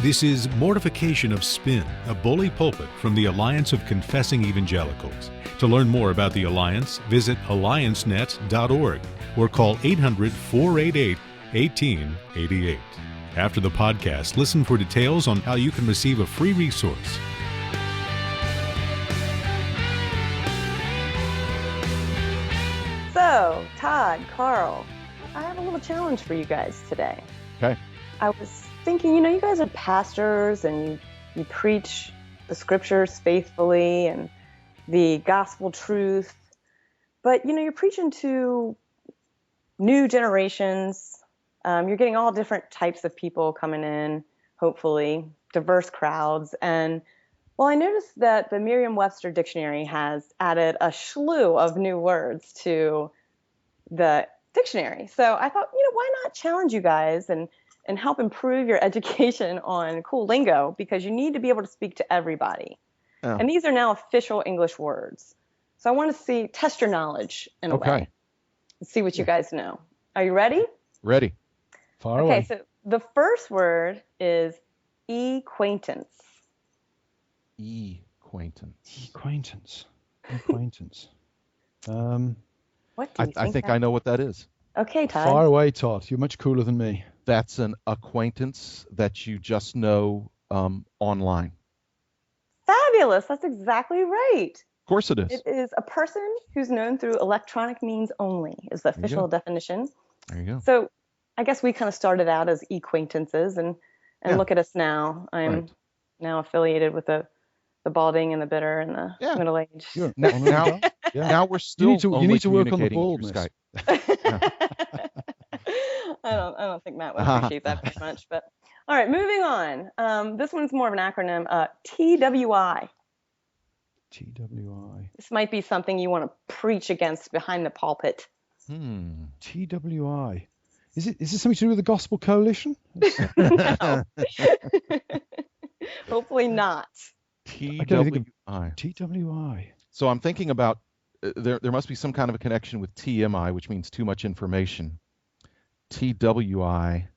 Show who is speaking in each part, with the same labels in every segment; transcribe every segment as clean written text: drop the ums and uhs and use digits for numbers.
Speaker 1: This is Mortification of Spin, a bully pulpit from the Alliance of Confessing Evangelicals. To learn more about the Alliance, visit alliancenet.org or call 800-488-1888. After the podcast, listen for details on how you can receive a free resource.
Speaker 2: So, Todd, Carl, I have a little challenge for you guys today.
Speaker 3: Okay.
Speaker 2: I was thinking, you guys are pastors and you preach the scriptures faithfully and the gospel truth, but, you're preaching to new generations. You're getting all different types of people coming in, hopefully, diverse crowds. And, well, I noticed that the Merriam-Webster dictionary has added a slew of new words to the dictionary. So I thought, why not challenge you guys and help improve your education on cool lingo, because you need to be able to speak to everybody. Oh. And these are now official English words. So I want to test your knowledge in a way and see what you guys know. Are you ready?
Speaker 3: Ready.
Speaker 4: Far away.
Speaker 2: Okay, so the first word is acquaintance.
Speaker 4: Acquaintance.
Speaker 2: What do you think?
Speaker 3: I think I know what that is.
Speaker 2: Okay, Todd.
Speaker 4: Far away, Todd. You're much cooler than me.
Speaker 3: That's an acquaintance that you just know online.
Speaker 2: Fabulous. That's exactly right.
Speaker 3: Of course it is.
Speaker 2: It is a person who's known through electronic means only is the official definition.
Speaker 3: There you go.
Speaker 2: So I guess we kind of started out as acquaintances, and look at us now. I'm now affiliated with the balding and the bitter and the middle-aged.
Speaker 4: Sure.
Speaker 3: Now we're still
Speaker 4: you need to work on the
Speaker 3: communicating through
Speaker 4: baldness.
Speaker 2: I don't think Matt would appreciate that very much, but all right, moving on. This one's more of an acronym. TWI.
Speaker 4: TWI.
Speaker 2: This might be something you want to preach against behind the pulpit.
Speaker 4: TWI. Is it something to do with the Gospel Coalition?
Speaker 2: No. Hopefully not.
Speaker 3: TWI.
Speaker 4: TWI.
Speaker 3: So I'm thinking about there must be some kind of a connection with TMI, which means too much information. TWI.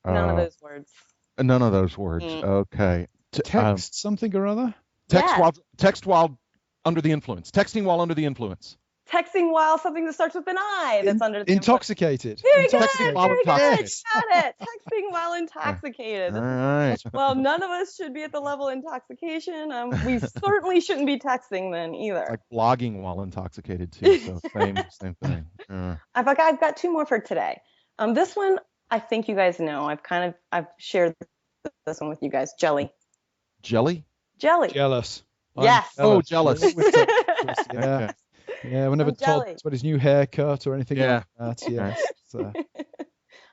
Speaker 2: None of those words.
Speaker 3: None of those words. Okay.
Speaker 4: Text something or other?
Speaker 3: Text while under the influence. Texting while under the influence.
Speaker 2: Texting while something that starts with an I that's under the
Speaker 4: intoxicated.
Speaker 2: Very good.
Speaker 3: Texting while
Speaker 2: Very
Speaker 3: intoxicated.
Speaker 2: good. Got it. Texting while intoxicated.
Speaker 3: All right.
Speaker 2: Well, none of us should be at the level of intoxication. We certainly shouldn't be texting then either.
Speaker 3: Like blogging while intoxicated too. So same thing.
Speaker 2: I've got two more for today. This one I think you guys know. I've shared this one with you guys. Jelly.
Speaker 3: Jelly?
Speaker 2: Jelly.
Speaker 4: Jealous.
Speaker 2: Yes.
Speaker 3: Jealous.
Speaker 4: Yeah. Yeah, whenever Todd talks about his new haircut or anything like that. Yeah.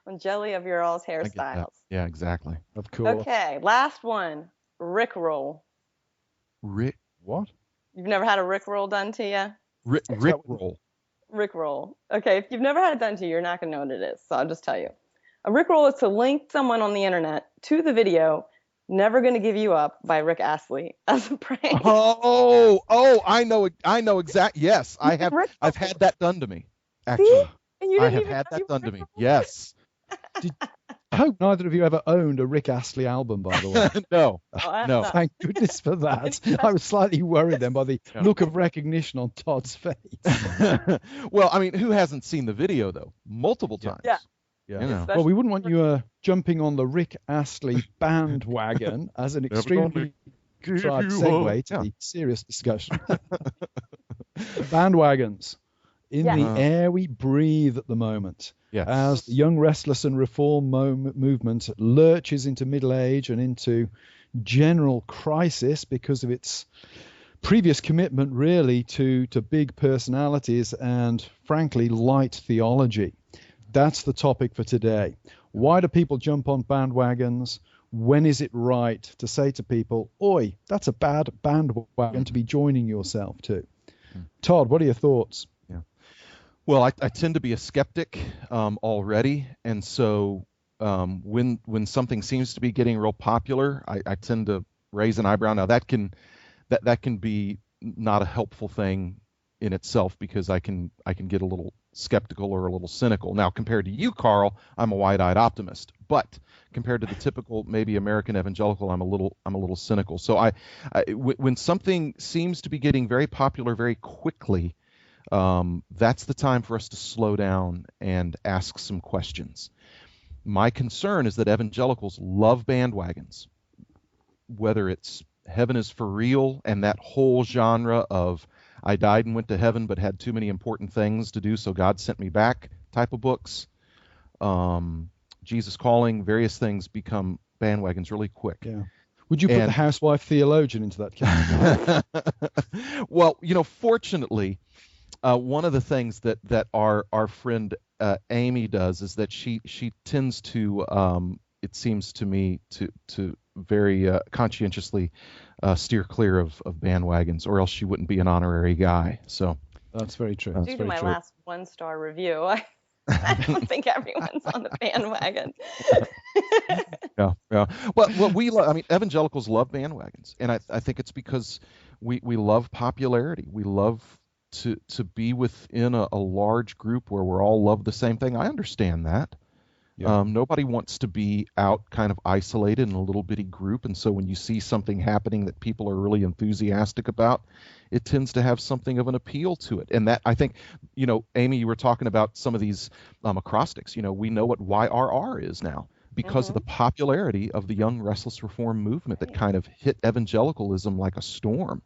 Speaker 2: I'm jelly of your all's hairstyles.
Speaker 3: Yeah, exactly.
Speaker 4: Of course.
Speaker 2: Okay, last one. Rickroll.
Speaker 3: What?
Speaker 2: You've never had a Rickroll done to you?
Speaker 3: Rickroll.
Speaker 2: Rickroll. Okay, if you've never had it done to you, you're not going to know what it is. So I'll just tell you. A Rickroll is to link someone on the internet to the video Never Gonna Give You Up by Rick Astley as a prank.
Speaker 3: Oh, I know exactly. Yes, I have. I've had that done to me. Actually, I have had that done to me. Yes.
Speaker 4: I hope neither of you ever owned a Rick Astley album, by the way.
Speaker 3: No.
Speaker 2: No.
Speaker 4: Thank goodness for that. I was slightly worried then by the look of recognition on Todd's face.
Speaker 3: Well, I mean, who hasn't seen the video though? Multiple times.
Speaker 2: Yeah.
Speaker 3: Yeah.
Speaker 4: Well, we wouldn't want you jumping on the Rick Astley bandwagon as an extremely tried segue to the serious discussion. Bandwagons in the air we breathe at the moment.
Speaker 3: Yes.
Speaker 4: As the young, restless and reform movement lurches into middle age and into general crisis because of its previous commitment really to big personalities and, frankly, light theology. That's the topic for today. Why do people jump on bandwagons? When is it right to say to people, oi, that's a bad bandwagon to be joining yourself to? Todd, what are your thoughts?
Speaker 3: Well, I tend to be a skeptic already, and so when something seems to be getting real popular, I tend to raise an eyebrow. Now that can be not a helpful thing in itself, because I can get a little skeptical or a little cynical. Now, compared to you, Carl, I'm a wide-eyed optimist, but compared to the typical maybe American evangelical, I'm a little cynical. So when something seems to be getting very popular very quickly, that's the time for us to slow down and ask some questions. My concern is that evangelicals love bandwagons, whether it's heaven is for real and that whole genre of I died and went to heaven but had too many important things to do, so God sent me back type of books. Jesus Calling, various things become bandwagons really quick.
Speaker 4: Yeah. Would you put the housewife theologian into that category?
Speaker 3: Well, fortunately, one of the things that our friend Amy does is that she tends to, it seems to me, to very conscientiously steer clear of bandwagons, or else she wouldn't be an honorary guy. So
Speaker 4: that's very true.
Speaker 2: Due to my last 1-star review, I don't think everyone's on the bandwagon.
Speaker 3: Yeah. Well, we love. I mean, evangelicals love bandwagons, and I think it's because we love popularity. We love to be within a large group where we're all love the same thing. I understand that. Yeah. Nobody wants to be out kind of isolated in a little bitty group, and so when you see something happening that people are really enthusiastic about, it tends to have something of an appeal to it. And that, I think, Amy, you were talking about some of these acrostics. We know what YRR is now because of the popularity of the Young Restless Reform movement that kind of hit evangelicalism like a storm.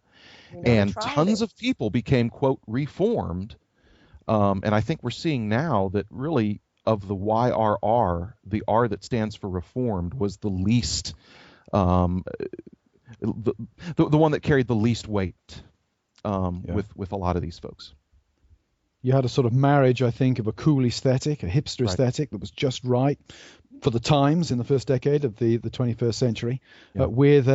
Speaker 3: And tons of people became, quote, reformed. And I think we're seeing now that really of the YRR, the R that stands for reformed was the least, the one that carried the least weight with a lot of these folks.
Speaker 4: You had a sort of marriage, I think, of a cool aesthetic, a hipster aesthetic that was just right for the times in the first decade of the 21st century, with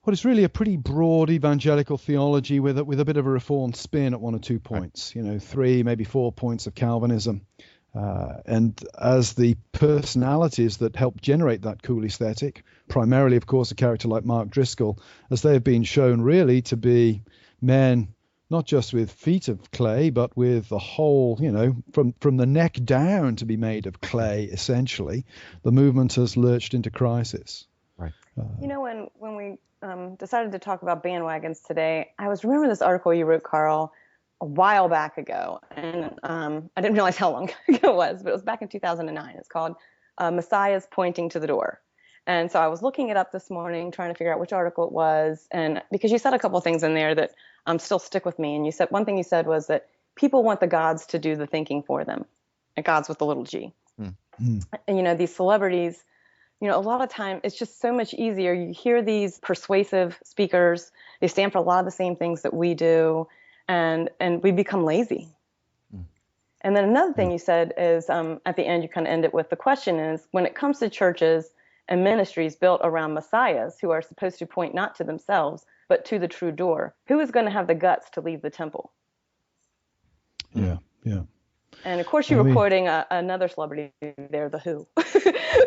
Speaker 4: what is really a pretty broad evangelical theology with a bit of a reformed spin at 1 or 2 points, 3, maybe 4 points of Calvinism. And as the personalities that help generate that cool aesthetic, primarily, of course, a character like Mark Driscoll, as they have been shown really to be men not just with feet of clay, but with the whole, from the neck down to be made of clay, essentially, the movement has lurched into crisis.
Speaker 3: Right.
Speaker 2: When we decided to talk about bandwagons today, I was remembering this article you wrote, Carl, a while back ago, and I didn't realize how long ago it was, but it was back in 2009. It's called Messiah's Pointing to the Door. And so I was looking it up this morning, trying to figure out which article it was, and because you said a couple of things in there that still stick with me. And one thing you said was that people want the gods to do the thinking for them, and gods with the little g. Mm. And these celebrities, a lot of time it's just so much easier. You hear these persuasive speakers; they stand for a lot of the same things that we do. And we become lazy. Mm. And then another thing you said is at the end, you kind of end it with the question is, when it comes to churches and ministries built around messiahs who are supposed to point not to themselves, but to the true door, who is going to have the guts to leave the temple?
Speaker 4: Yeah.
Speaker 2: And of course, you were quoting another celebrity there, The Who.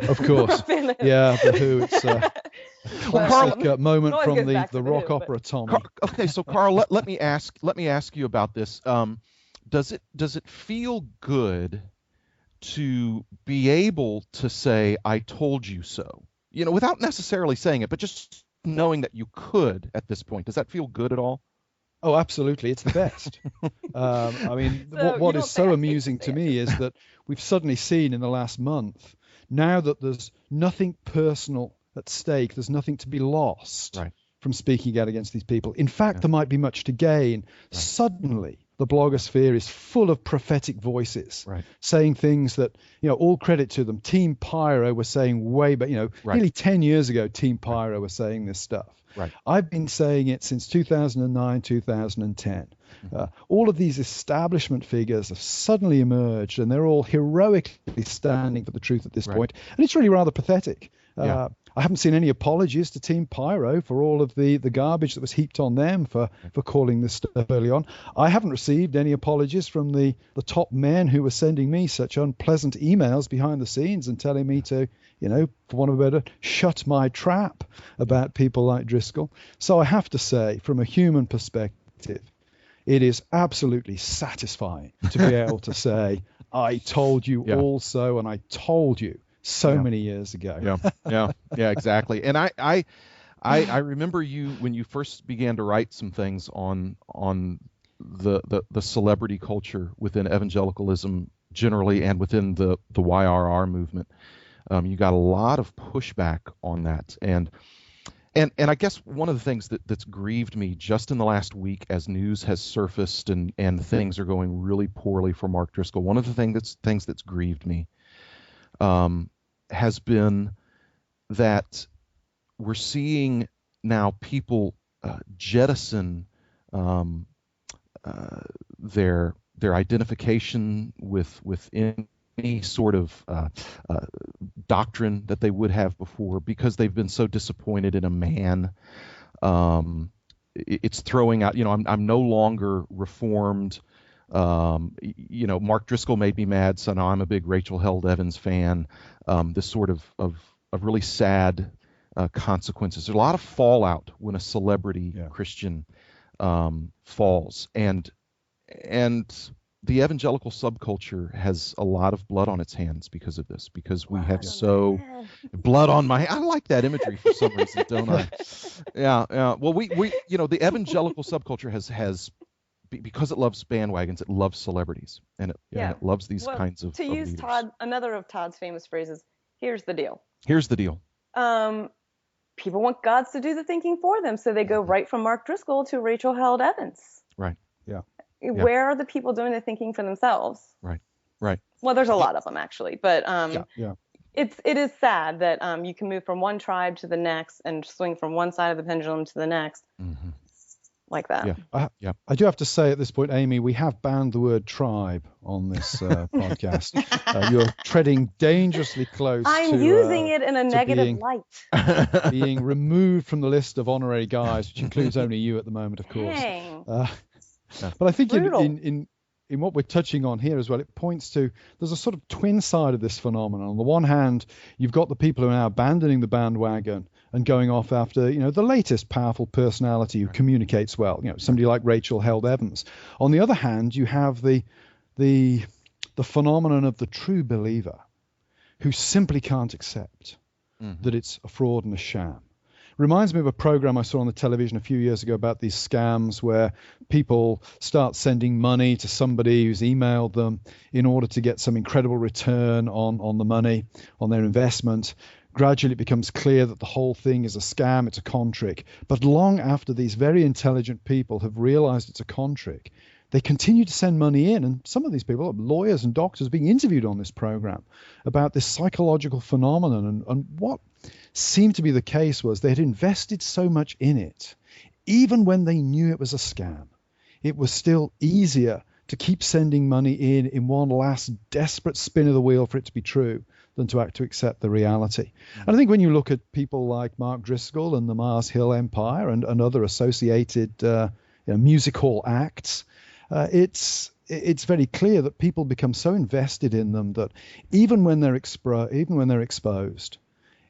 Speaker 4: Of course. Yeah, The Who. It's a classic moment from the rock opera Tommy.
Speaker 3: Okay, so Carl, let me ask you about this. Does it feel good to be able to say "I told you so"? Without necessarily saying it, but just knowing that you could at this point. Does that feel good at all?
Speaker 4: Oh, absolutely. It's the best. What is so amusing to me is that we've suddenly seen in the last month, now that there's nothing personal at stake, there's nothing to be lost from speaking out against these people. In fact, there might be much to gain. Right. Suddenly, the blogosphere is full of prophetic voices saying things that, all credit to them. Team Pyro was saying way back, nearly 10 years ago, Team Pyro was saying this stuff. Right. I've been saying it since 2009, 2010. Mm-hmm. All of these establishment figures have suddenly emerged, and they're all heroically standing for the truth at this point. And it's really rather pathetic. I haven't seen any apologies to Team Pyro for all of the garbage that was heaped on them for calling this stuff early on. I haven't received any apologies from the top men who were sending me such unpleasant emails behind the scenes and telling me to, for want of a better, shut my trap about people like Driscoll. So I have to say, from a human perspective, it is absolutely satisfying to be able to say, I told you also, and I told you so many years ago.
Speaker 3: Yeah, exactly. And I remember you when you first began to write some things on the celebrity culture within evangelicalism generally and within the YRR movement. You got a lot of pushback on that, and I guess one of the things that's grieved me just in the last week as news has surfaced and things are going really poorly for Mark Driscoll. One of the things that's grieved me has been that we're seeing now people jettison their identification with any sort of doctrine that they would have before because they've been so disappointed in a man. It's throwing out, I'm no longer reformed. Mark Driscoll made me mad, so now I'm a big Rachel Held Evans fan. This sort of really sad consequences. There's a lot of fallout when a celebrity Christian falls, and the evangelical subculture has a lot of blood on its hands because of this, because we have blood on my, I like that imagery for some reason, don't I? Yeah. Well, we the evangelical subculture has because it loves bandwagons, it loves celebrities, and it loves these kinds of
Speaker 2: use
Speaker 3: leaders.
Speaker 2: Another of Todd's famous phrases, here's the deal. People want gods to do the thinking for them, so they go right from Mark Driscoll to Rachel Held Evans.
Speaker 3: Right.
Speaker 4: Yeah.
Speaker 2: Where are the people doing the thinking for themselves?
Speaker 3: Right.
Speaker 2: Well, there's a lot of them actually, but it is sad that you can move from one tribe to the next and swing from one side of the pendulum to the next, like that.
Speaker 4: I do have to say at this point, Amy, we have banned the word tribe on this podcast. You're treading dangerously close.
Speaker 2: I'm using it in a negative light.
Speaker 4: Being removed from the list of honorary guys, which includes only you at the moment, of course. But I think in what we're touching on here as well, it points to there's a sort of twin side of this phenomenon. On the one hand, you've got the people who are now abandoning the bandwagon and going off after the latest powerful personality who communicates well, somebody like Rachel Held Evans. On the other hand, you have the phenomenon of the true believer who simply can't accept that it's a fraud and a sham. Reminds me of a program I saw on the television a few years ago about these scams where people start sending money to somebody who's emailed them in order to get some incredible return on the money, on their investment. Gradually it becomes clear that the whole thing is a scam, it's a con trick. But long after these very intelligent people have realized it's a con trick, they continue to send money in. And some of these people, lawyers and doctors, being interviewed on this program about this psychological phenomenon. And what seemed to be the case was they had invested so much in it, even when they knew it was a scam. It was still easier to keep sending money in one last desperate spin of the wheel for it to be true than to accept the reality. And I think when you look at people like Mark Driscoll and the Mars Hill Empire and other associated music hall acts, it's very clear that people become so invested in them that even when they're exposed,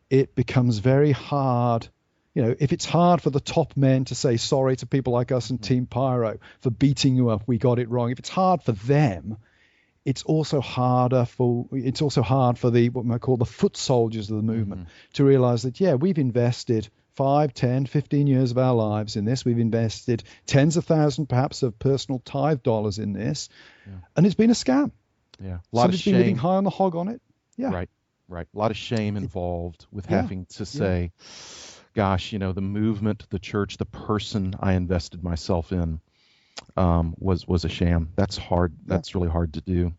Speaker 4: it becomes very hard. If it's hard for the top men to say sorry to people like us and Team Pyro for beating you up, we got it wrong. If it's hard for them, it's also hard for the what we might call the foot soldiers of the movement to realize that, we've invested 5, 10, 15 years of our lives in this. We've invested tens of thousands, perhaps, of personal tithe dollars in this, and it's been a scam.
Speaker 3: Yeah,
Speaker 4: Somebody's been living high on the hog on it. Yeah,
Speaker 3: right. A lot of shame involved with having to say, "Gosh, the movement, the church, the person I invested myself in was a sham." That's hard. That's really hard to do.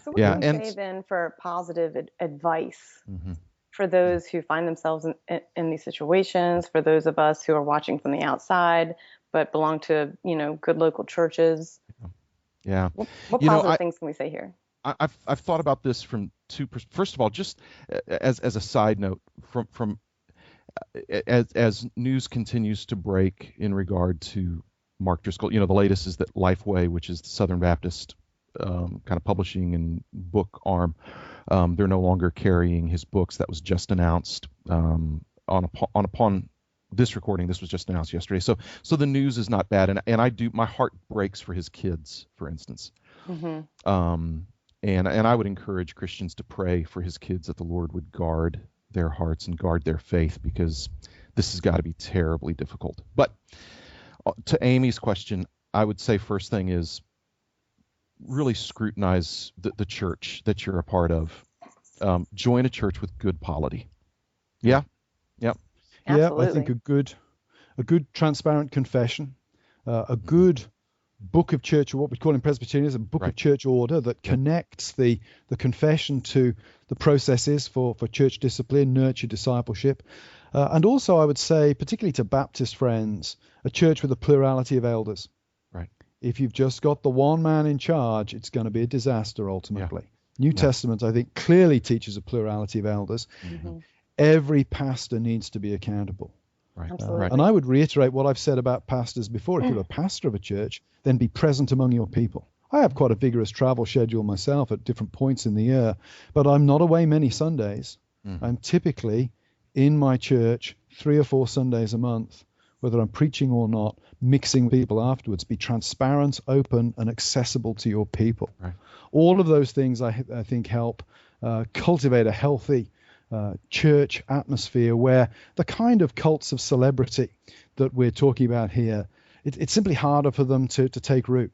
Speaker 2: So what can you say then for positive advice for those who find themselves in these situations, for those of us who are watching from the outside but belong to good local churches?
Speaker 3: Yeah.
Speaker 2: What positive things can we say here?
Speaker 3: I've thought about this from two perspectives. First of all, just as a side note, from as news continues to break in regard to Mark Driscoll, the latest is that Lifeway, which is the Southern Baptist kind of publishing and book arm, they're no longer carrying his books. That was just announced upon this recording, this was just announced yesterday. So the news is not bad, and my heart breaks for his kids, for instance. And I would encourage Christians to pray for his kids that the Lord would guard their hearts and guard their faith, because this has got to be terribly difficult. But to Amy's question, I would say first thing is really scrutinize the church that you're a part of. Join a church with good polity. Yeah.
Speaker 2: Absolutely.
Speaker 4: I think a good transparent confession, a good book of church, or what we call in Presbyterianism, a book of church order that connects the confession to the processes for church discipline, nurture, discipleship. And also, I would say, particularly to Baptist friends, a church with a plurality of elders.
Speaker 3: Right.
Speaker 4: If you've just got the one man in charge, it's going to be a disaster ultimately. New Testament, I think, clearly teaches a plurality of elders. Every pastor needs to be accountable.
Speaker 3: Right.
Speaker 2: Absolutely.
Speaker 4: And I would reiterate what I've said about pastors before. If you're a pastor of a church, then be present among your people. I have quite a vigorous travel schedule myself at different points in the year, but I'm not away many Sundays. I'm typically in my church 3 or 4 Sundays a month, whether I'm preaching or not, mixing people afterwards. Be transparent, open, and accessible to your people.
Speaker 3: Right.
Speaker 4: All of those things I think help cultivate a healthy church atmosphere where the kind of cults of celebrity that we're talking about here, it's simply harder for them to take root.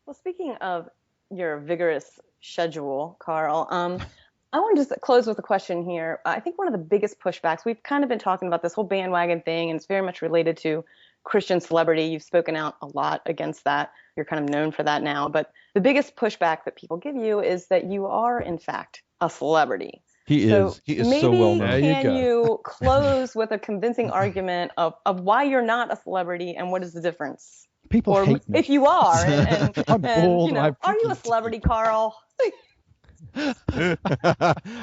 Speaker 2: Well, speaking of your vigorous schedule, Carl, I want to just close with a question here. I think one of the biggest pushbacks, we've kind of been talking about this whole bandwagon thing, and it's very much related to Christian celebrity. You've spoken out a lot against that. You're kind of known for that now. But the biggest pushback that people give you is that you are, in fact, a celebrity.
Speaker 3: He is so well known.
Speaker 2: Maybe can you close with a convincing argument of why you're not a celebrity and what is the difference?
Speaker 4: People hate me.
Speaker 2: If you are,
Speaker 4: I'm bold,
Speaker 2: are you a celebrity, Carl?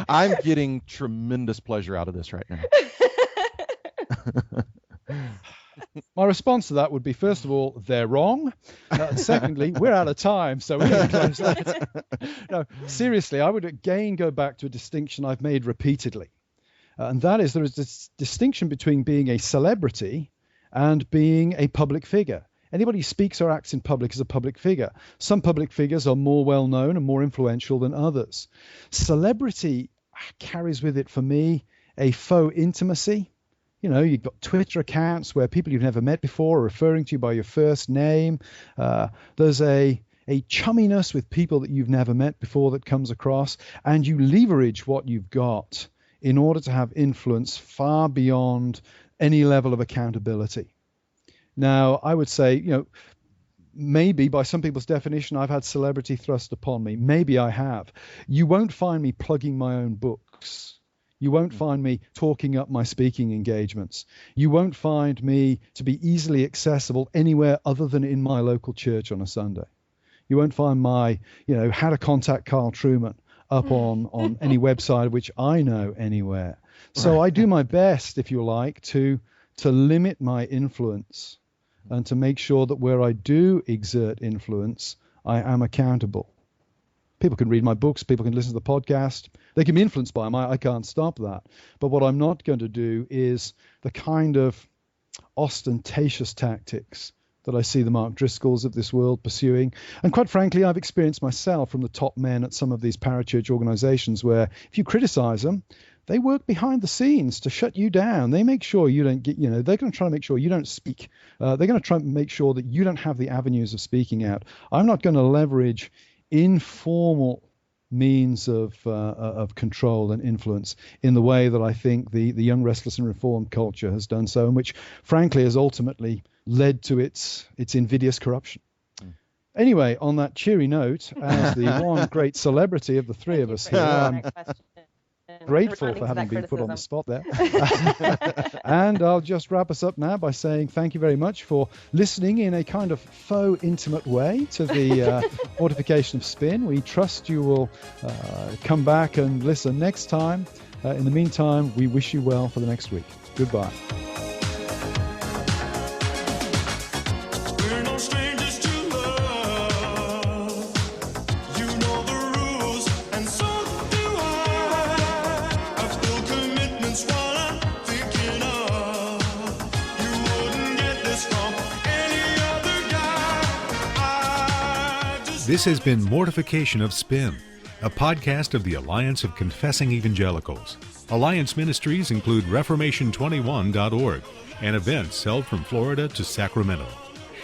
Speaker 3: I'm getting tremendous pleasure out of this right now.
Speaker 4: My response to that would be, first of all, they're wrong. Secondly, we're out of time, so we're going to close that. No, seriously, I would again go back to a distinction I've made repeatedly. And that is, there is this distinction between being a celebrity and being a public figure. Anybody who speaks or acts in public is a public figure. Some public figures are more well-known and more influential than others. Celebrity carries with it, for me, a faux intimacy. You know, you've got Twitter accounts where people you've never met before are referring to you by your first name. There's a chumminess with people that you've never met before that comes across, and you leverage what you've got in order to have influence far beyond any level of accountability. Now, I would say, maybe by some people's definition, I've had celebrity thrust upon me. Maybe I have. You won't find me plugging my own books. You won't find me talking up my speaking engagements. You won't find me to be easily accessible anywhere other than in my local church on a Sunday. You won't find my, how to contact Carl Trueman up on any website which I know anywhere. So I do my best, if you like, to limit my influence and to make sure that where I do exert influence, I am accountable. People can read my books, people can listen to the podcast, they can be influenced by them. I can't stop that. But what I'm not going to do is the kind of ostentatious tactics that I see the Mark Driscolls of this world pursuing. And quite frankly, I've experienced myself from the top men at some of these parachurch organizations where if you criticize them, they work behind the scenes to shut you down. They make sure you don't get, they're going to try to make sure you don't speak. They're going to try and make sure that you don't have the avenues of speaking out. I'm not going to leverage informal means of control and influence in the way that I think the young, restless and reformed culture has done so, and which frankly has ultimately led to its invidious corruption. Anyway, on that cheery note, as the one great celebrity of the three of us here, I'm grateful for having been put on the spot there. And I'll just wrap us up now by saying thank you very much for listening in a kind of faux intimate way to the Mortification of Spin. We trust you will come back and listen next time. In the meantime, we wish you well for the next week. Goodbye.
Speaker 1: This has been Mortification of Spin, a podcast of the Alliance of Confessing Evangelicals. Alliance ministries include Reformation21.org and events held from Florida to Sacramento.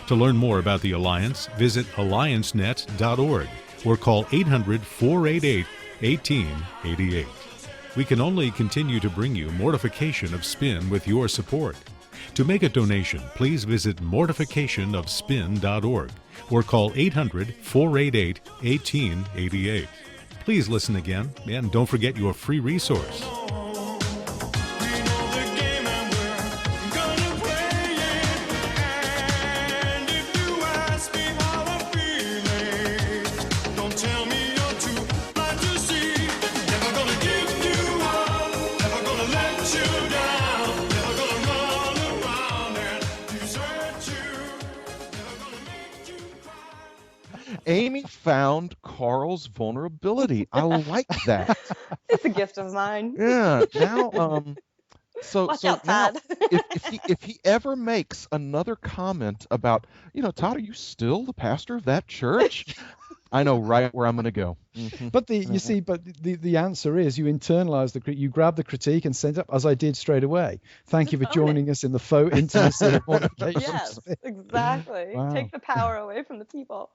Speaker 1: To learn more about the Alliance, visit alliancenet.org or call 800-488-1888. We can only continue to bring you Mortification of Spin with your support. To make a donation, please visit mortificationofspin.org or call 800-488-1888. Please listen again, and don't forget your free resource.
Speaker 3: Amy found Carl's vulnerability. I like that.
Speaker 2: It's a gift of mine.
Speaker 3: Yeah. Now,
Speaker 2: Watch out,
Speaker 3: now,
Speaker 2: Todd.
Speaker 3: if he ever makes another comment about, Todd, are you still the pastor of that church? I know right where I'm going to go. Mm-hmm.
Speaker 4: But the answer is you internalize you grab the critique and send it up, as I did straight away. Thank you for joining us in the faux intimacy of mortification.
Speaker 2: Yes, exactly.
Speaker 4: Wow.
Speaker 2: Take the power away from the people.